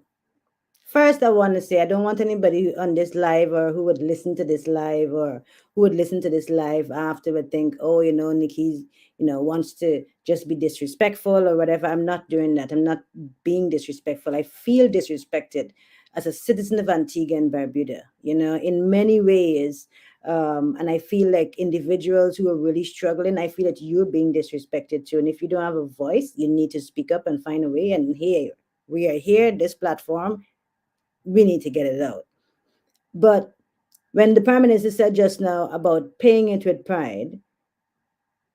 First, I want to say I don't want anybody on this live or who would listen to this live or who would listen to this live after would think, oh, Nikki's, wants to just be disrespectful or whatever. I'm not doing that. I'm not being disrespectful. I feel disrespected as a citizen of Antigua and Barbuda, in many ways. And I feel like individuals who are really struggling, I feel that you're being disrespected too. And if you don't have a voice, you need to speak up and find a way. And here, we are here, this platform, we need to get it out. But when the Prime Minister said just now about paying it with pride,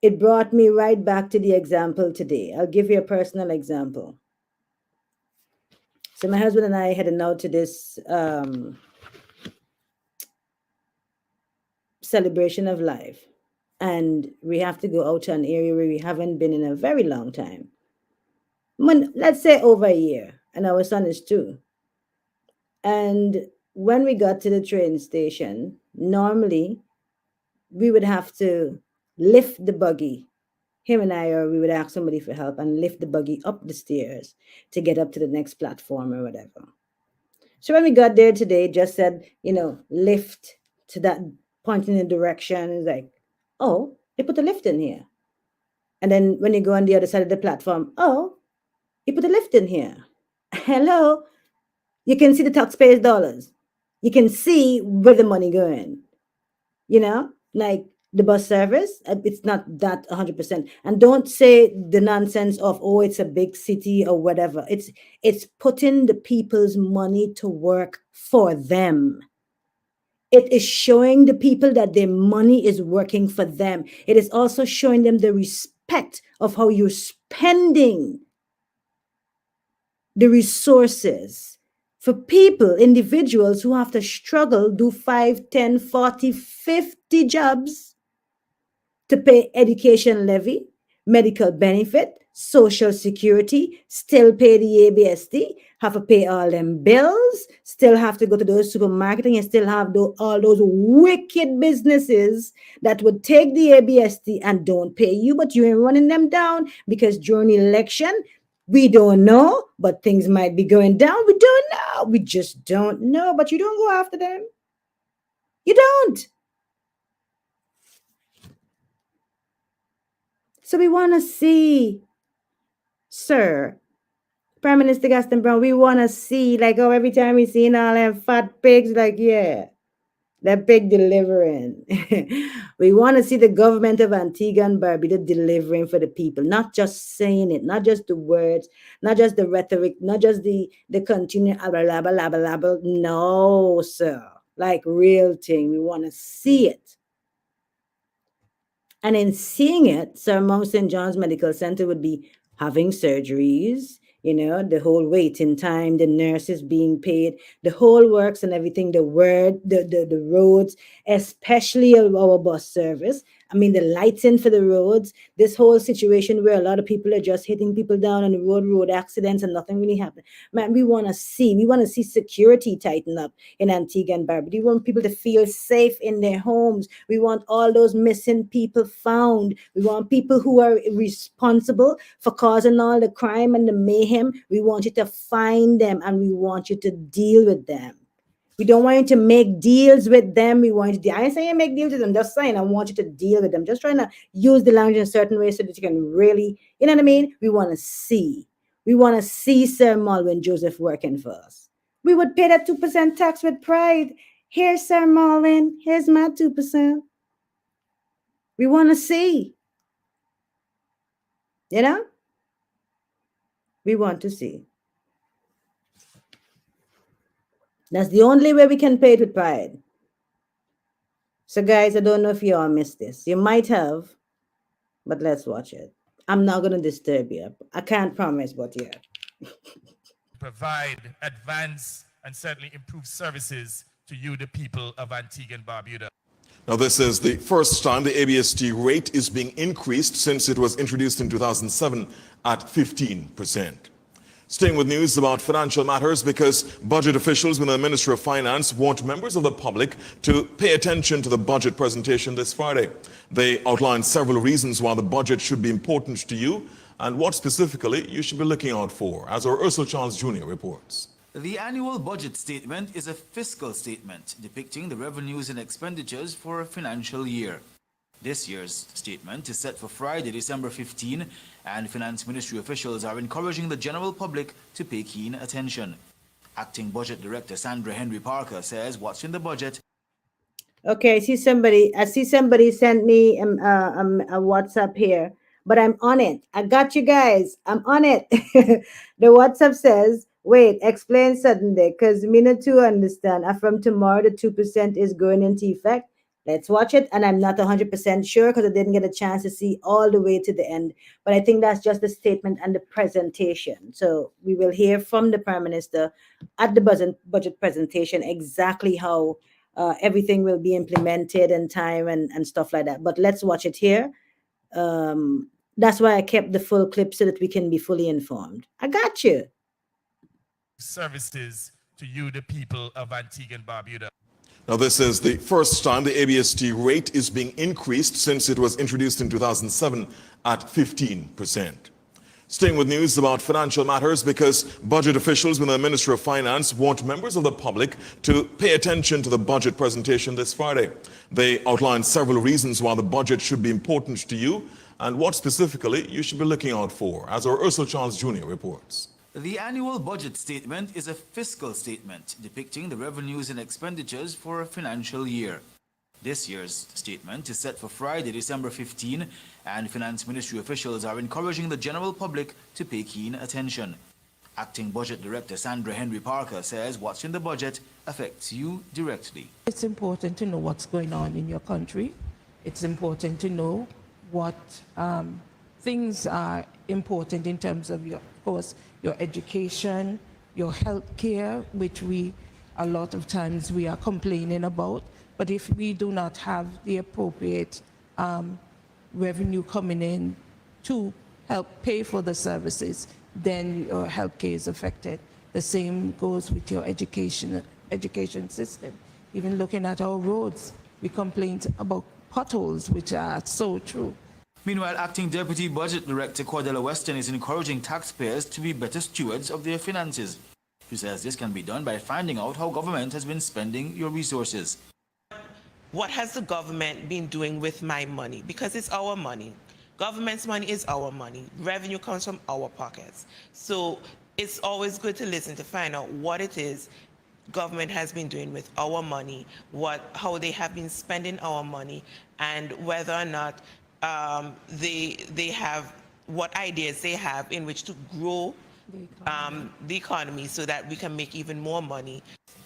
it brought me right back to the example today. I'll give you a personal example. So my husband and I headed out to this celebration of life. And we have to go out to an area where we haven't been in a very long time. Let's say over a year. And our son is 2. And when we got to the train station, normally we would have to lift the buggy, him and I, or we would ask somebody for help and lift the buggy up the stairs to get up to the next platform or whatever. So when we got there today, just said, lift to that point in the direction. It's like, oh, they put a lift in here. And then when you go on the other side of the platform, oh, you put a lift in here. Hello. You can see the taxpayers' dollars. You can see where the money going. Like the bus service, it's not that 100%. And don't say the nonsense of, oh, it's a big city or whatever. It's putting the people's money to work for them. It is showing the people that their money is working for them. It is also showing them the respect of how you're spending the resources. For people, individuals who have to struggle, do 5, 10, 40, 50 jobs to pay education levy, medical benefit, social security, still pay the ABST, have to pay all them bills, still have to go to those supermarkets and still have all those wicked businesses that would take the ABST and don't pay you, but you're running them down because during election, we don't know, but things might be going down. We don't know. We just don't know, but you don't go after them. You don't. So we want to see, sir, Prime Minister Gaston Brown, we want to see, like, oh, every time we see all them fat pigs, like, yeah, that pig delivering. We want to see the government of Antigua and Barbuda delivering for the people, not just saying it, not just the words, not just the rhetoric, not just the continued blah. No, sir. Like real thing. We want to see it. And in seeing it, Sir Mount St. John's Medical Center would be having surgeries, the whole waiting time, the nurses being paid, the whole works and everything, the roads, especially our bus service. I mean, the lighting for the roads, this whole situation where a lot of people are just hitting people down on the road accidents and nothing really happened. Man, we want to see security tighten up in Antigua and Barbuda. We want people to feel safe in their homes. We want all those missing people found. We want people who are responsible for causing all the crime and the mayhem. We want you to find them and we want you to deal with them. We don't want you to make deals with them. We want you to, I ain't saying make deals with them, just saying I want you to deal with them. Just trying to use the language in a certain way so that you can really, we want to see. We want to see Sir Malwin Joseph working for us. We would pay that 2% tax with pride. Here's Sir Marlin. Here's my 2%. We want to see. You know? We want to see. That's the only way we can pay it with pride. So, guys, I don't know if you all missed this. You might have, but let's watch it. I'm not going to disturb you. I can't promise, but yeah.
Provide, advance, and certainly improve services to you, the people of Antigua and Barbuda.
Now, this is the first time the ABST rate is being increased since it was introduced in 2007 at 15%. Staying with news about financial matters, because budget officials within the Ministry of Finance want members of the public to pay attention to the budget presentation this Friday. They outlined several reasons why the budget should be important to you and what specifically you should be looking out for, as our Ursula Charles Jr. reports.
The annual budget statement is a fiscal statement depicting the revenues and expenditures for a financial year. This year's statement is set for Friday, December 15, and Finance Ministry officials are encouraging the general public to pay keen attention. Acting Budget Director Sandra Henry Parker says what's in the budget.
Okay, I see somebody sent me a WhatsApp here, but I'm on it. I got you guys. I'm on it. The WhatsApp says, wait, explain suddenly, because me not to understand. From tomorrow, the 2% is going into effect. Let's watch it. And I'm not 100% sure because I didn't get a chance to see all the way to the end. But I think that's just the statement and the presentation. So we will hear from the Prime Minister at the budget presentation exactly how everything will be implemented in time and stuff like that. But let's watch it here. That's why I kept the full clip so that we can be fully informed. I got you.
Services to you, the people of Antigua and Barbuda.
Now, this is the first time the ABST rate is being increased since it was introduced in 2007 at 15%. Staying with news about financial matters, because budget officials within the Ministry of Finance want members of the public to pay attention to the budget presentation this Friday. They outlined several reasons why the budget should be important to you and what specifically you should be looking out for, as our Ursula Charles Jr. reports.
The annual budget statement is a fiscal statement depicting the revenues and expenditures for a financial year. This year's statement is set for Friday, December 15, and Finance Ministry officials are encouraging the general public to pay keen attention. Acting Budget Director Sandra Henry Parker says what's in the budget affects you directly.
It's important to know what's going on in your country. It's important to know what things are important in terms of your, of course, your education, your health care, which a lot of times we are complaining about. But if we do not have the appropriate revenue coming in to help pay for the services, then your health care is affected. The same goes with your education system. Even looking at our roads, we complain about potholes, which are so true.
Meanwhile, Acting Deputy Budget Director Cordella Weston is encouraging taxpayers to be better stewards of their finances. She says this can be done by finding out how government has been spending your resources.
What has the government been doing with my money? Because it's our money. Government's money is our money. Revenue comes from our pockets. So it's always good to listen to find out what it is government has been doing with our money, how they have been spending our money, and whether or not they have what ideas they have in which to grow the economy so that we can make even more money.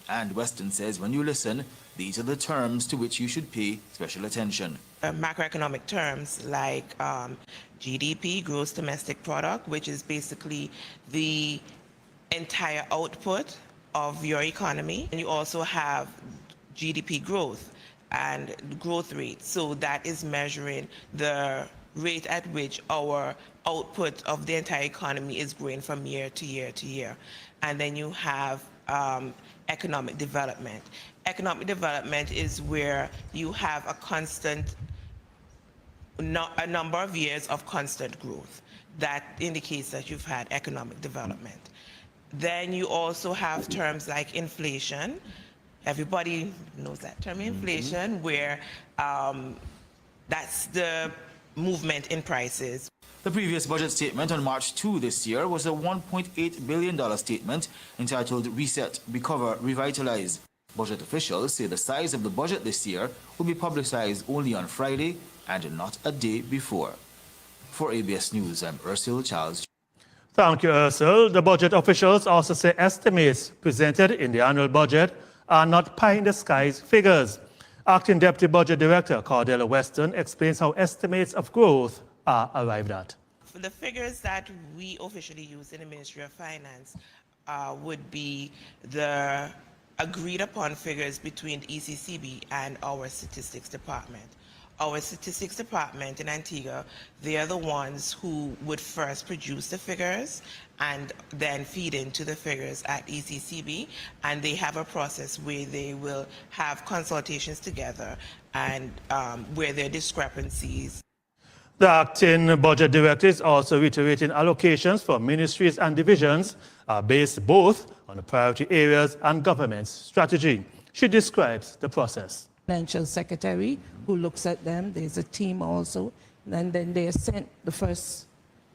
And Weston says when you listen, these are the terms to which you should pay special attention.
Macroeconomic terms like GDP, gross domestic product, which is basically the entire output of your economy. And you also have GDP growth and growth rate. So that is measuring the rate at which our output of the entire economy is growing from year to year to year. And then you have economic development. Economic development is where you have a number of years of constant growth. That indicates that you've had economic development. Then you also have terms like inflation. Everybody knows that term, inflation, where that's the movement in prices.
The previous budget statement on March 2 this year was a $1.8 billion statement entitled Reset, Recover, Revitalize. Budget officials say the size of the budget this year will be publicized only on Friday and not a day before. For ABS News, I'm Ursula Charles.
Thank you, Ursula. The budget officials also say estimates presented in the annual budget are not pie-in-the-sky figures. Acting Deputy Budget Director Cordella Weston explains how estimates of growth are arrived at.
The figures that we officially use in the Ministry of Finance would be the agreed upon figures between ECCB and our statistics department. Our statistics department in Antigua, they are the ones who would first produce the figures and then feed into the figures at ECCB, and they have a process where they will have consultations together and where there are discrepancies.
The acting budget director is also reiterating allocations for ministries and divisions are based both on the priority areas and government's strategy. She describes the process.
Financial secretary who looks at them. There's a team also, and then they are sent. The first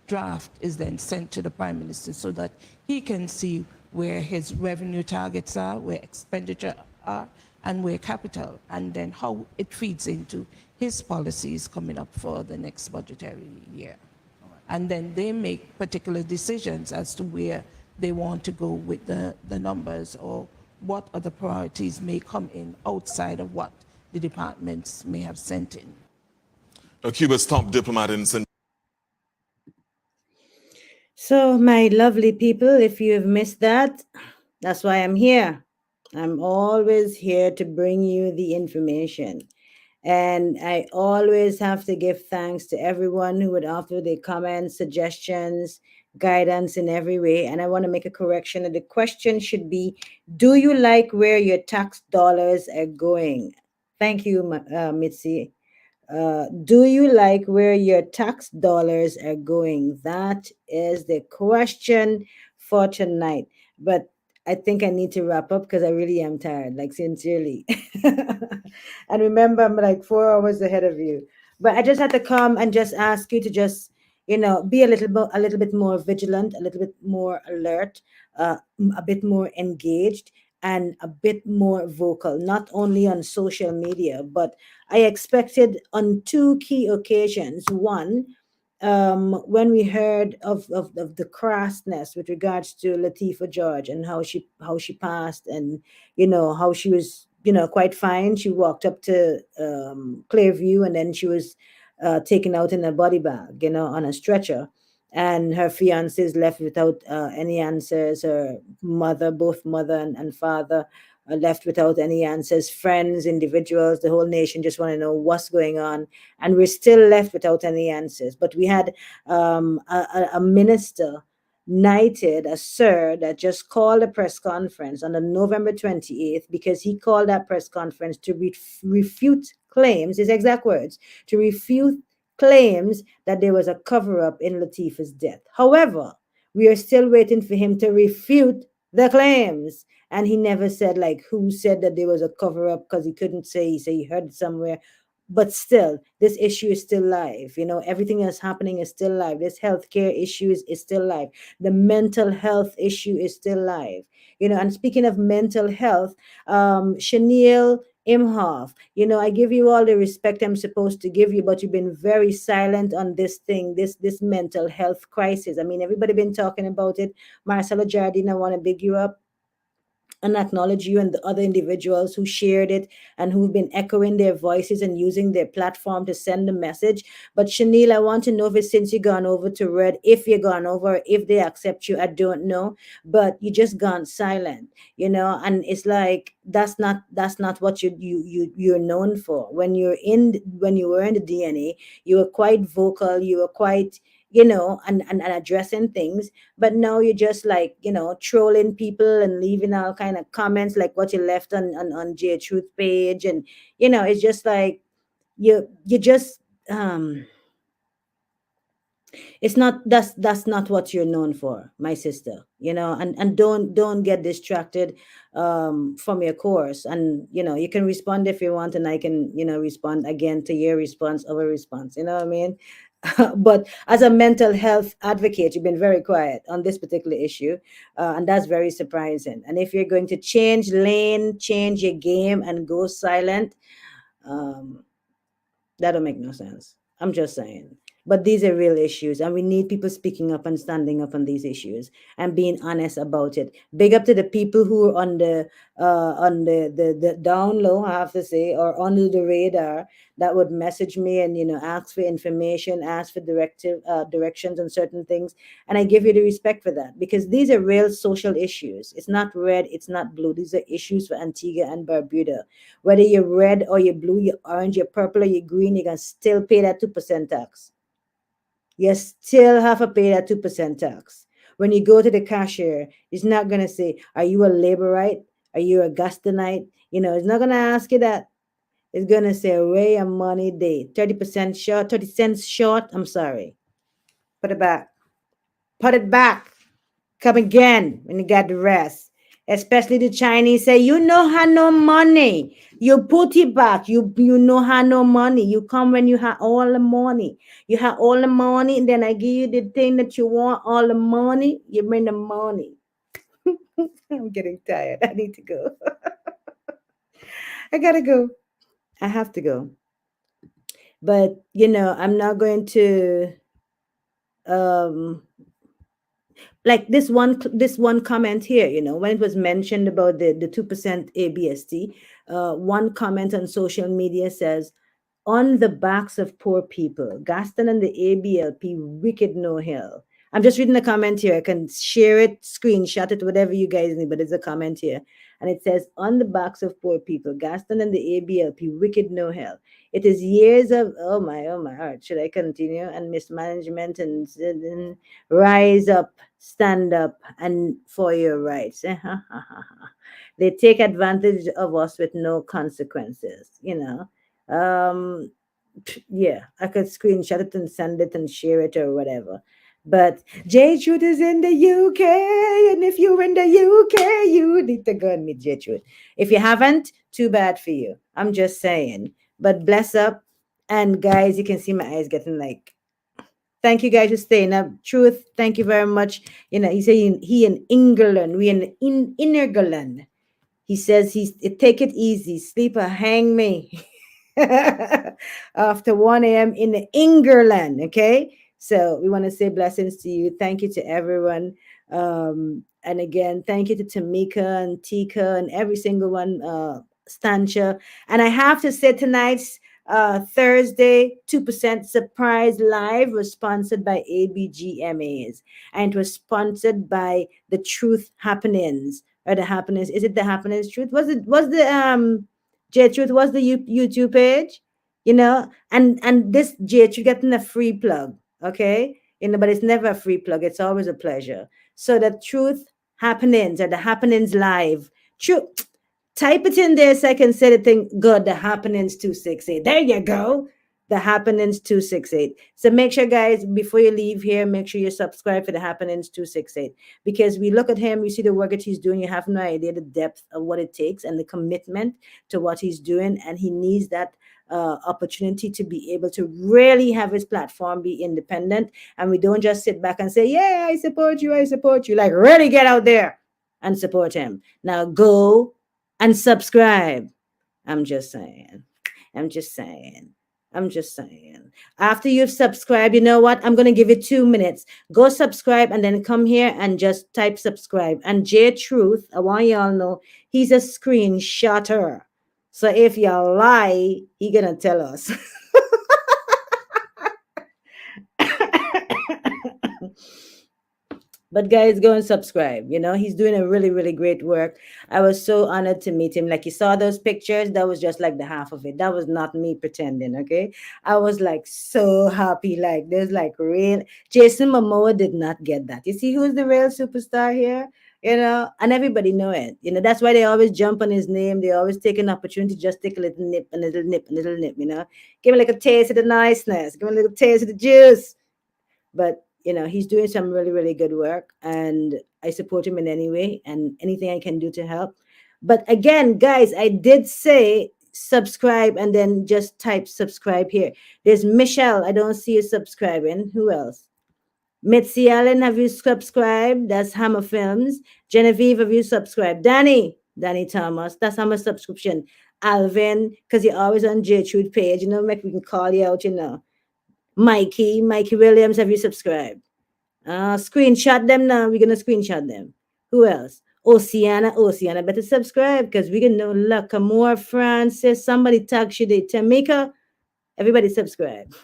draft is then sent to the Prime Minister so that he can see where his revenue targets are, where expenditure are, and where capital, and then how it feeds into his policies coming up for the next budgetary year. And then they make particular decisions as to where they want to go with the numbers, or what other priorities may come in outside of what the departments may have sent in.
Cuba's top diplomat in St.
So, my lovely people, if you have missed that, that's why I'm here. I'm always here to bring you the information. And I always have to give thanks to everyone who would offer their comments, suggestions, guidance in every way. And I want to make a correction that the question should be, do you like where your tax dollars are going? Thank you, Mitzi. Do you like where your tax dollars are going? That is the question for tonight. But I think I need to wrap up because I really am tired, like sincerely. And remember, I'm like 4 hours ahead of you. But I just had to come and just ask you to just, be a little bit more vigilant, a little bit more alert, a bit more engaged, and a bit more vocal, not only on social media, but I expected on 2 key occasions. One, when we heard of the crassness with regards to Latifah George and how she passed, and how she was quite fine. She walked up to Clearview, and then she was taken out in a body bag, on a stretcher, and her fiance is left without any answers. Her mother, both mother and father, are left without any answers. Friends, individuals, the whole nation just want to know what's going on, and we're still left without any answers. But we had a minister knighted, a sir, that just called a press conference on the November 28th, because he called that press conference to refute claims, his exact words, to refute claims that there was a cover-up in Latifah's death. However, we are still waiting for him to refute the claims. And he never said, like, who said that there was a cover-up, because he couldn't say. He said he heard it somewhere. But still, this issue is still live. Everything that's happening is still live. This healthcare issue is still live. The mental health issue is still live. And speaking of mental health, Chanel Imhoff, I give you all the respect I'm supposed to give you, but you've been very silent on this thing, this mental health crisis. I mean, everybody been talking about it. Marcelo Jardine, I want to big you up and acknowledge you and the other individuals who shared it and who've been echoing their voices and using their platform to send the message. But Chanel, I want to know if it's since you've gone over to Red, if you've gone over, if they accept you, I don't know. But you just gone silent, and it's like that's not what you're known for. When you were in the DNA, you were quite vocal, you were quite and addressing things. But now you're just like, trolling people and leaving all kind of comments like what you left on J Truth page. And, it's just like, you just, it's not, that's not what you're known for, my sister, and don't get distracted, from your course. And, you can respond if you want, and I can, respond again to your response of a response. You know what I mean? But as a mental health advocate, you've been very quiet on this particular issue, and that's very surprising. And if you're going to change lane, change your game, and go silent, um, that don't make no sense. I'm just saying. But these are real issues, and we need people speaking up and standing up on these issues and being honest about it. Big up to the people who are on the down low, I have to say, or under the radar, that would message me and ask for information, ask for directions on certain things, and I give you the respect for that, because these are real social issues. It's not red, it's not blue. These are issues for Antigua and Barbuda. Whether you're red or you're blue, you're orange, you're purple, or you're green, you're gonna still pay that 2% tax. You still have to pay that 2% tax. When you go to the cashier, it's not gonna say, "Are you a laborite? Are you a gastonite?" It's not gonna ask you that. It's gonna say, "Where your money day? 30% short, 30 cents short. I'm sorry. Put it back. Put it back. Come again when you got the rest." Especially the Chinese say, "You know have no money. You put it back. You know have no money. You come when you have all the money. You have all the money, and then I give you the thing that you want, all the money. You bring the money." I'm getting tired. I need to go. I gotta go. I have to go. But I'm not going to um like this one comment here, when it was mentioned about the 2% ABST. One comment on social media says, "On the backs of poor people, Gaston and the ABLP wicked no hell." I'm just reading the comment here. I can share it, screenshot it, whatever you guys need, but there's a comment here. And it says, "On the backs of poor people, Gaston and the ABLP wicked no hell. It is years of," oh my heart. Should I continue? "And mismanagement and rise up, stand up, and for your rights." They take advantage of us with no consequences. Um, yeah, I could screenshot it and send it and share it or whatever. But J Truth is in the UK, and if you're in the UK, you need to go and meet J Truth. If you haven't, too bad for you. I'm just saying. But bless up, and guys, you can see my eyes getting like. Thank you guys for staying up. Truth, thank you very much. He saying he in England, we in England. He says take it easy, sleeper, hang me. After 1 a.m. in England. Okay. So we want to say blessings to you. Thank you to everyone. And again, thank you to Tamika and Tika and every single one, Stancha. And I have to say tonight's Thursday 2% Surprise Live was sponsored by ABGMAs, and it was sponsored by the Truth Happenings, or the Happenings. Is it the Happenings Truth? Was the J Truth was the YouTube page, and this J Truth getting a free plug, okay? But it's never a free plug. It's always a pleasure. So the Truth Happenings, or the Happenings Live, truth. Type it in there so I can say the thing good. The Happenings 268. There you go. The Happenings 268. So make sure, guys, before you leave here, make sure you subscribe for the Happenings 268, because we look at him, we see the work that he's doing. You have no idea the depth of what it takes and the commitment to what he's doing, and he needs that opportunity to be able to really have his platform be independent, and we don't just sit back and say, "Yeah, I support you, I support you." Like, really get out there and support him. Now go and subscribe. I'm just saying. I'm just saying. I'm just saying. After you've subscribed, you know what? I'm going to give you 2 minutes. Go subscribe and then come here and just type subscribe. And J Truth, I want y'all know, he's a screenshotter. So if y'all lie, he going to tell us. But guys, go and subscribe. He's doing a really, really great work. I was so honored to meet him. Like, you saw those pictures, that was just like the half of it. That was not me pretending, okay? I was like so happy. Like, there's like real. Jason Momoa did not get that. You see who's the real superstar here? And everybody know it. That's why they always jump on his name. They always take an opportunity to just take a little nip, a little nip, a little nip, Give him like a taste of the niceness. Give him a little taste of the juice. But he's doing some really, really good work, and I support him in any way and anything I can do to help. But again, guys, I did say subscribe and then just type subscribe here. There's Michelle. I don't see you subscribing. Who else? Mitzi Allen, have you subscribed? That's Hammer Films. Genevieve, have you subscribed? Danny Thomas, that's Hammer subscription. Alvin, because you're always on Gertrude page, you know, make we can call you out, you know. Mikey Williams, have you subscribed? Screenshot them now. We're gonna screenshot them. Who else? Oceana, better subscribe because we can know luck. More Francis, somebody tag Shide Tamika. Everybody subscribe.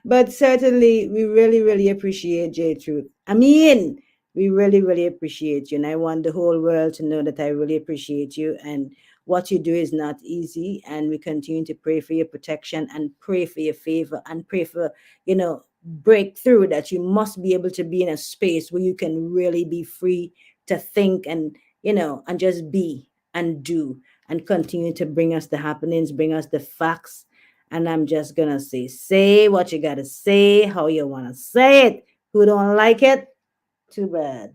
But certainly, we really appreciate J Truth. I mean, we really appreciate you. And I want the whole world to know that I really appreciate you. And what you do is not easy. And we continue to pray for your protection and pray for your favor and pray for, you know, breakthrough, that you must be able to be in a space where you can really be free to think and, you know, and just be and do and continue to bring us the happenings, bring us the facts. And I'm just gonna say what you gotta say, how you wanna say it. Who don't like it? Too bad.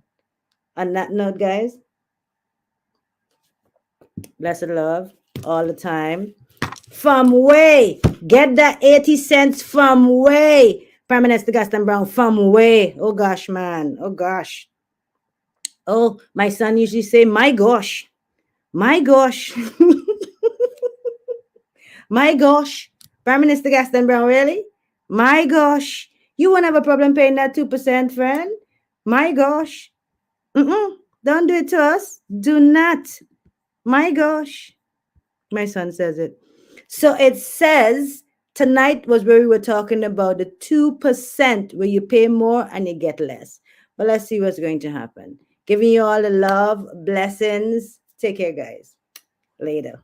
On that note, guys, blessed love all the time. From way, get that 80 cents from way. Prime Minister Gaston Brown, from way. Oh gosh, man. Oh gosh. Oh, my son usually say, my gosh. My gosh. My gosh. Prime Minister Gaston Brown, really? My gosh. You won't have a problem paying that 2%, friend. My gosh. Don't do it to us. Do not. My gosh. My son says it. So it says tonight was where we were talking about the 2% where you pay more and you get less. But let's see what's going to happen. Giving you all the love, blessings. Take care, guys. Later.